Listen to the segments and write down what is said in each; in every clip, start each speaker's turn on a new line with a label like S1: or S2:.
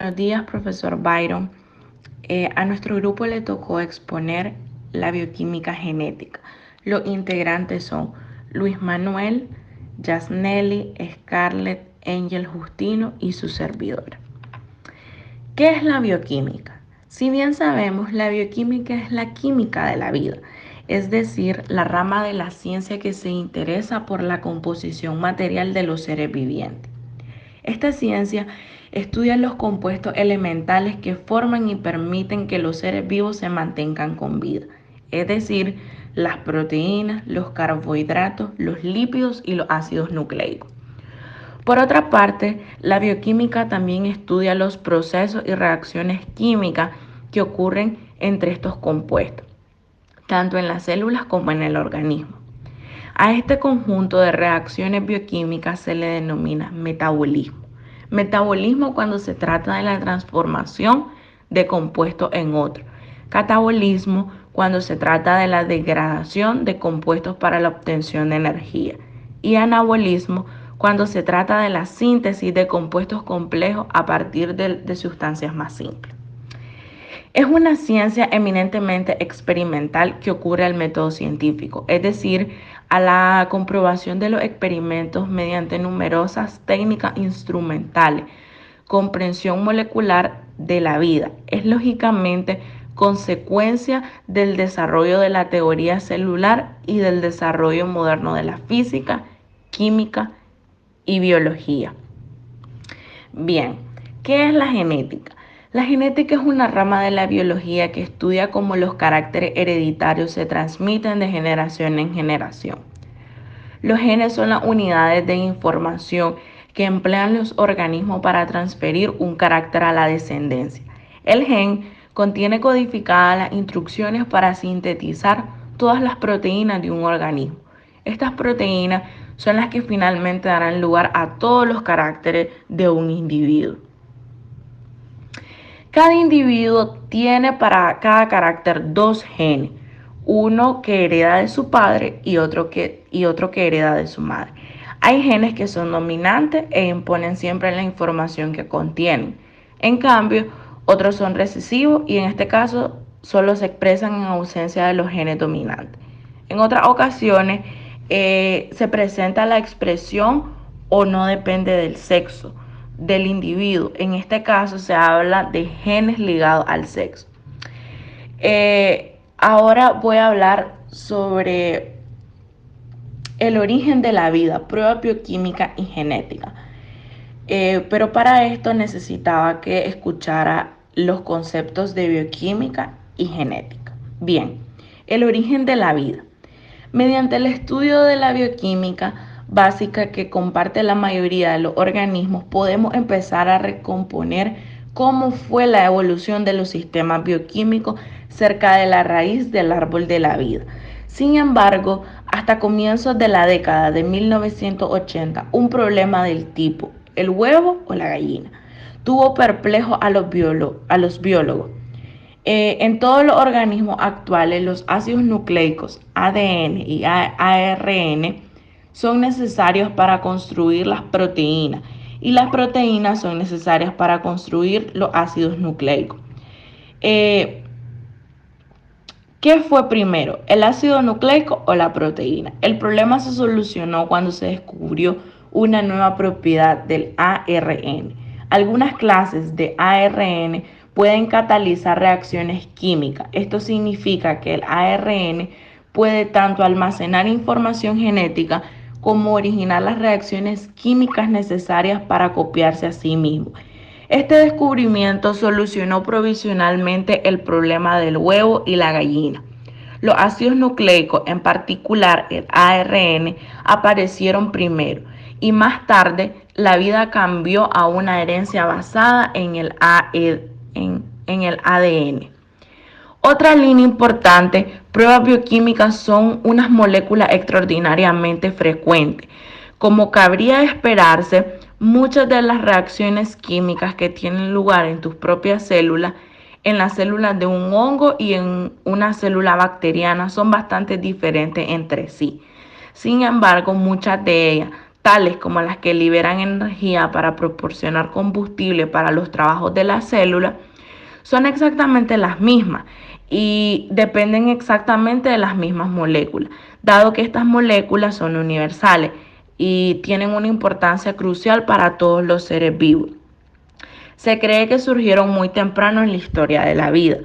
S1: Buenos días, profesor Byron. A nuestro grupo le tocó exponer la bioquímica genética. Los integrantes son Luis Manuel, Yasneli, Scarlett, Angel Justino y su servidora. ¿Qué es la bioquímica? Si bien sabemos, la bioquímica es la química de la vida, es decir, la rama de la ciencia que se interesa por la composición material de los seres vivientes. Esta ciencia estudia los compuestos elementales que forman y permiten que los seres vivos se mantengan con vida, es decir, las proteínas, los carbohidratos, los lípidos y los ácidos nucleicos. Por otra parte, la bioquímica también estudia los procesos y reacciones químicas que ocurren entre estos compuestos, tanto en las células como en el organismo. A este conjunto de reacciones bioquímicas se le denomina metabolismo. Metabolismo cuando se trata de la transformación de compuestos en otro. Catabolismo cuando se trata de la degradación de compuestos para la obtención de energía. Y anabolismo cuando se trata de la síntesis de compuestos complejos a partir de sustancias más simples. Es una ciencia eminentemente experimental que ocurre al método científico, es decir, a la comprobación de los experimentos mediante numerosas técnicas instrumentales, comprensión molecular de la vida. Es lógicamente consecuencia del desarrollo de la teoría celular y del desarrollo moderno de la física, química y biología. Bien, ¿qué es la genética? La genética es una rama de la biología que estudia cómo los caracteres hereditarios se transmiten de generación en generación. Los genes son las unidades de información que emplean los organismos para transferir un carácter a la descendencia. El gen contiene codificadas las instrucciones para sintetizar todas las proteínas de un organismo. Estas proteínas son las que finalmente darán lugar a todos los caracteres de un individuo. Cada individuo tiene para cada carácter dos genes, uno que hereda de su padre y otro que hereda de su madre. Hay genes que son dominantes e imponen siempre la información que contienen. En cambio, otros son recesivos y en este caso solo se expresan en ausencia de los genes dominantes. En otras ocasiones se presenta la expresión o no depende del sexo del individuo. En este caso se habla de genes ligados al sexo. Ahora voy a hablar sobre el origen de la vida, prueba bioquímica y genética. Pero para esto necesitaba que escuchara los conceptos de bioquímica y genética. Bien, el origen de la vida. Mediante el estudio de la bioquímica básica que comparte la mayoría de los organismos, podemos empezar a recomponer cómo fue la evolución de los sistemas bioquímicos cerca de la raíz del árbol de la vida. Sin embargo, hasta comienzos de la década de 1980, un problema del tipo el huevo o la gallina tuvo perplejo a los biólogos. En todos los organismos actuales, los ácidos nucleicos ADN y ARN son necesarios para construir las proteínas y las proteínas son necesarias para construir los ácidos nucleicos. ¿Qué fue primero, el ácido nucleico o la proteína? El problema se solucionó cuando se descubrió una nueva propiedad del ARN. Algunas clases de ARN pueden catalizar reacciones químicas. Esto significa que el ARN puede tanto almacenar información genética como originar las reacciones químicas necesarias para copiarse a sí mismo. Este descubrimiento solucionó provisionalmente el problema del huevo y la gallina. Los ácidos nucleicos, en particular el ARN, aparecieron primero y más tarde la vida cambió a una herencia basada en el ADN. Otra línea importante, pruebas bioquímicas son unas moléculas extraordinariamente frecuentes. Como cabría esperarse, muchas de las reacciones químicas que tienen lugar en tus propias células, en las células de un hongo y en una célula bacteriana son bastante diferentes entre sí. Sin embargo, muchas de ellas, tales como las que liberan energía para proporcionar combustible para los trabajos de la célula, son exactamente las mismas y dependen exactamente de las mismas moléculas, dado que estas moléculas son universales y tienen una importancia crucial para todos los seres vivos. Se cree que surgieron muy temprano en la historia de la vida,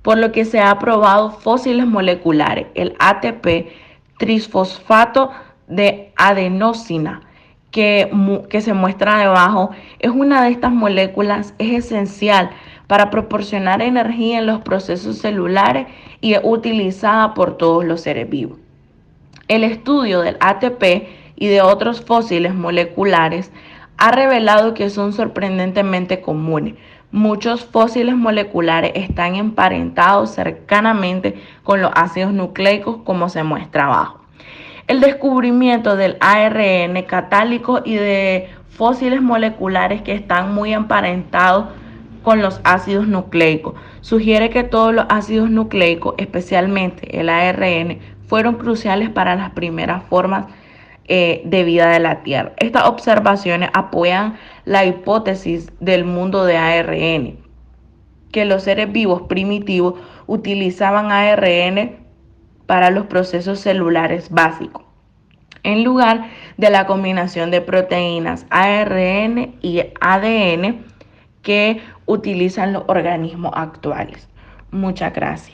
S1: por lo que se ha probado fósiles moleculares, el ATP trisfosfato de adenosina, que se muestra debajo, es una de estas moléculas, es esencial para proporcionar energía en los procesos celulares y es utilizada por todos los seres vivos. El estudio del ATP y de otros fósiles moleculares ha revelado que son sorprendentemente comunes. Muchos fósiles moleculares están emparentados cercanamente con los ácidos nucleicos, como se muestra abajo. El descubrimiento del ARN catálico y de fósiles moleculares que están muy emparentados con los ácidos nucleicos sugiere que todos los ácidos nucleicos, especialmente el ARN, fueron cruciales para las primeras formas de vida de la Tierra. Estas observaciones apoyan la hipótesis del mundo de ARN, que los seres vivos primitivos utilizaban ARN para los procesos celulares básicos, en lugar de la combinación de proteínas ARN y ADN que utilizan los organismos actuales. Muchas gracias.